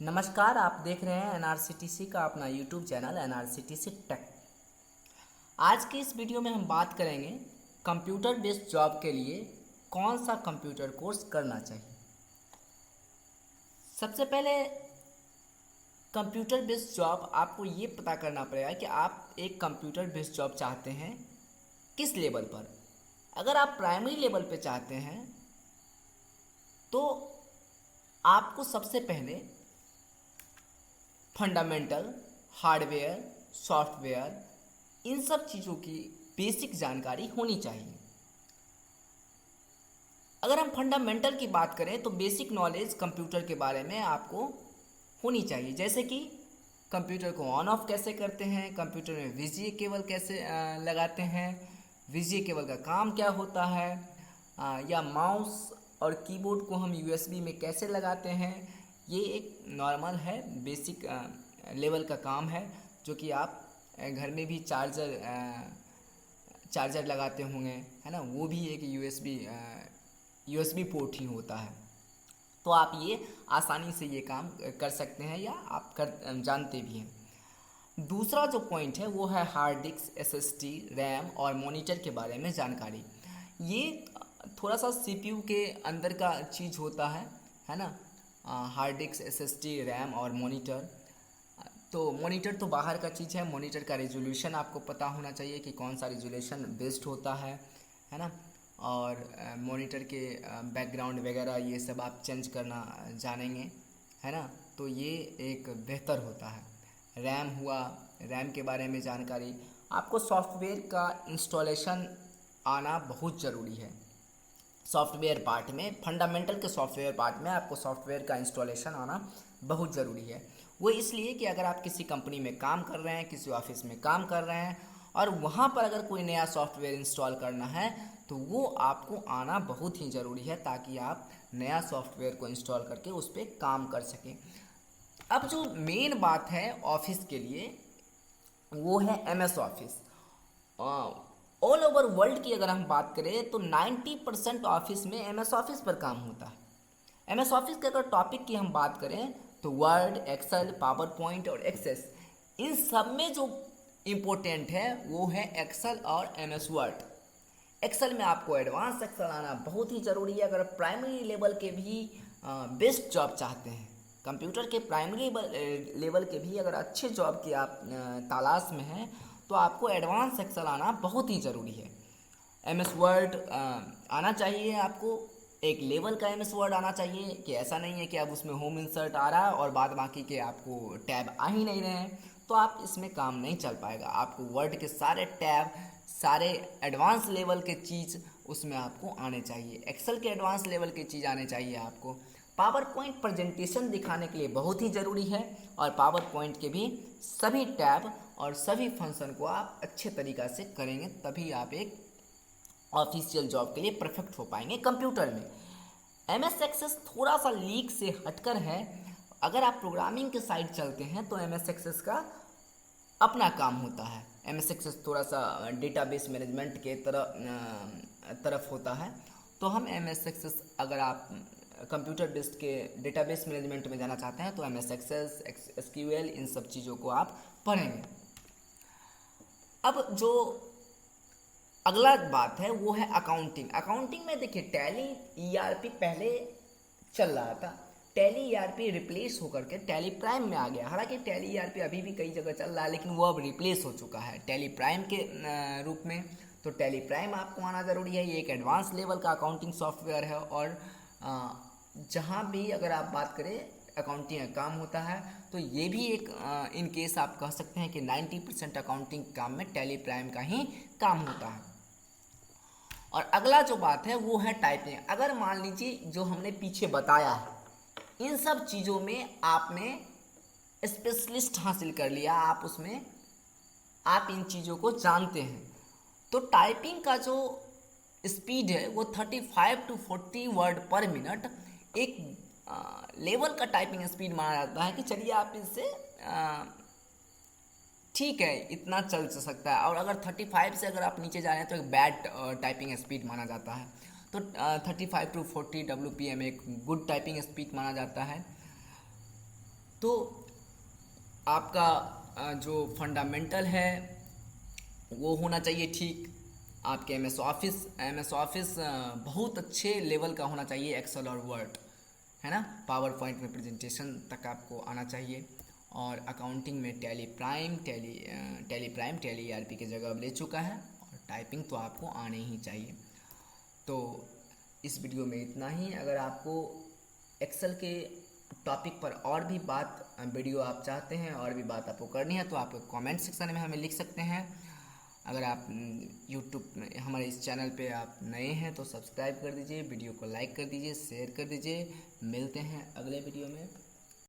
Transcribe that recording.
नमस्कार, आप देख रहे हैं एनआरसीटीसी का अपना यूट्यूब चैनल एनआरसीटीसी टेक। आज की इस वीडियो में हम बात करेंगे कंप्यूटर बेस्ड जॉब के लिए कौन सा कंप्यूटर कोर्स करना चाहिए। सबसे पहले कंप्यूटर बेस्ड जॉब आपको ये पता करना पड़ेगा कि आप एक कंप्यूटर बेस्ड जॉब चाहते हैं किस लेवल पर। अगर आप प्राइमरी लेवल पे चाहते हैं तो आपको सबसे पहले फंडामेंटल, हार्डवेयर, सॉफ्टवेयर इन सब चीज़ों की बेसिक जानकारी होनी चाहिए। अगर हम फंडामेंटल की बात करें तो बेसिक नॉलेज कंप्यूटर के बारे में आपको होनी चाहिए, जैसे कि कंप्यूटर को ऑन ऑफ कैसे करते हैं, कंप्यूटर में वीजीए केबल कैसे लगाते हैं, वीजीए केबल का काम क्या होता है, या माउस और कीबोर्ड को हम यूएसबी में कैसे लगाते हैं। ये एक नॉर्मल है, बेसिक लेवल का काम है जो कि आप घर में भी चार्जर लगाते होंगे, है ना। वो भी एक यूएसबी पोर्ट ही होता है। तो आप ये आसानी से ये काम कर सकते हैं या आप जानते भी हैं। दूसरा जो पॉइंट है वो है हार्ड डिस्क, एसएसडी, रैम और मॉनिटर के बारे में जानकारी। ये थोड़ा सा सीपीयू के अंदर का चीज़ होता है ना। हार्ड डिस्क, एसएसडी, रैम और मॉनिटर। तो मॉनिटर तो बाहर का चीज़ है। मॉनिटर का रेजोल्यूशन आपको पता होना चाहिए कि कौन सा रेजोल्यूशन बेस्ट होता है ना। और मॉनिटर के बैकग्राउंड वगैरह ये सब आप चेंज करना जानेंगे, है ना। तो ये एक बेहतर होता है। रैम हुआ, रैम के बारे में जानकारी। आपको सॉफ्टवेयर का इंस्टॉलेशन आना बहुत ज़रूरी है। सॉफ्टवेयर पार्ट में, फंडामेंटल के सॉफ्टवेयर पार्ट में आपको सॉफ्टवेयर का इंस्टॉलेशन आना बहुत ज़रूरी है। वो इसलिए कि अगर आप किसी कंपनी में काम कर रहे हैं, किसी ऑफिस में काम कर रहे हैं और वहाँ पर अगर कोई नया सॉफ्टवेयर इंस्टॉल करना है तो वो आपको आना बहुत ही ज़रूरी है, ताकि आप नया सॉफ्टवेयर को इंस्टॉल करके उस पर काम कर सकें। अब जो मेन बात है ऑफिस के लिए वो है MS office. All over world की अगर हम बात करें तो 90% ऑफिस में एमएस ऑफिस पर काम होता है। एमएस ऑफिस के अगर टॉपिक की हम बात करें तो वर्ड, एक्सेल, पावर पॉइंट और एक्सेस, इन सब में जो इम्पोर्टेंट है वो है एक्सेल और एमएस वर्ड। एक्सेल में आपको एडवांस एक्सेल आना बहुत ही ज़रूरी है। अगर प्राइमरी लेवल के भी बेस्ट जॉब चाहते हैं, कंप्यूटर के प्राइमरी लेवल के भी अगर अच्छे जॉब की आप तलाश में हैं तो आपको एडवांस एक्सेल आना बहुत ही ज़रूरी है। एमएस वर्ड आना चाहिए आपको, एक लेवल का एमएस वर्ड आना चाहिए कि ऐसा नहीं है कि अब उसमें होम इंसर्ट आ रहा है और बाद बाकी के आपको टैब आ ही नहीं रहे हैं, तो आप इसमें काम नहीं चल पाएगा। आपको वर्ड के सारे टैब, सारे एडवांस लेवल के चीज़ उसमें आपको आने चाहिए। एक्सेल के एडवांस लेवल की चीज़ आने चाहिए आपको। पावर पॉइंट प्रेजेंटेशन दिखाने के लिए बहुत ही ज़रूरी है और पावर पॉइंट के भी सभी टैब और सभी फंक्शन को आप अच्छे तरीक़ा से करेंगे, तभी आप एक ऑफिशियल जॉब के लिए परफेक्ट हो पाएंगे कंप्यूटर में। एमएस एक्सेस थोड़ा सा लीक से हटकर है। अगर आप प्रोग्रामिंग के साइड चलते हैं तो एमएस एक्सेस का अपना काम होता है। एमएस एक्सेस थोड़ा सा डेटाबेस मैनेजमेंट के तरफ होता है। तो हम एमएस एक्सेस, अगर आप कंप्यूटर बेस्ड के डेटाबेस मैनेजमेंट में जाना चाहते हैं तो एमएस एक्सेस, एसक्यूएल, इन सब चीज़ों को आप पढ़ेंगे। अब जो अगला बात है वो है अकाउंटिंग। अकाउंटिंग में देखिए टैली ईआरपी पहले चल रहा था, टैली ईआरपी रिप्लेस होकर के टैली प्राइम में आ गया। हालांकि टैली ईआरपी अभी भी कई जगह चल रहा है लेकिन वो अब रिप्लेस हो चुका है टैली प्राइम के रूप में। तो टैली प्राइम आपको आना ज़रूरी है। ये एक एडवांस लेवल का अकाउंटिंग सॉफ्टवेयर है और जहाँ भी अगर आप बात करें अकाउंटिंग का काम होता है तो ये भी एक इन केस आप कह सकते हैं कि 90% अकाउंटिंग काम में टैली प्राइम का ही काम होता है। और अगला जो बात है वो है टाइपिंग। अगर मान लीजिए जो हमने पीछे बताया है इन सब चीज़ों में आपने स्पेशलिस्ट हासिल कर लिया, आप उसमें आप इन चीज़ों को जानते हैं, तो टाइपिंग का जो स्पीड है वो 35 to 40 वर्ड पर मिनट एक लेवल का टाइपिंग स्पीड माना जाता है कि चलिए आप इससे ठीक है इतना चल सकता है। और अगर 35 से अगर आप नीचे जा रहे हैं तो एक बैड टाइपिंग स्पीड माना जाता है। तो 35 to 40 WPM एक गुड टाइपिंग स्पीड माना जाता है। तो आपका जो फंडामेंटल है वो होना चाहिए ठीक। आपके एम एस ऑफिस बहुत अच्छे लेवल का होना चाहिए, एक्सेल और वर्ड, है ना। पावर पॉइंट में प्रेजेंटेशन तक आपको आना चाहिए। और अकाउंटिंग में टैली ईआरपी की जगह अब ले चुका है, और टाइपिंग तो आपको आने ही चाहिए। तो इस वीडियो में इतना ही। अगर आपको एक्सेल के टॉपिक पर और भी वीडियो आप चाहते हैं, और भी बात आपको करनी है, तो आप कमेंट सेक्शन में हमें लिख सकते हैं। अगर आप यूट्यूब में हमारे इस चैनल पे आप नए हैं तो सब्सक्राइब कर दीजिए, वीडियो को लाइक कर दीजिए, शेयर कर दीजिए। मिलते हैं अगले वीडियो में।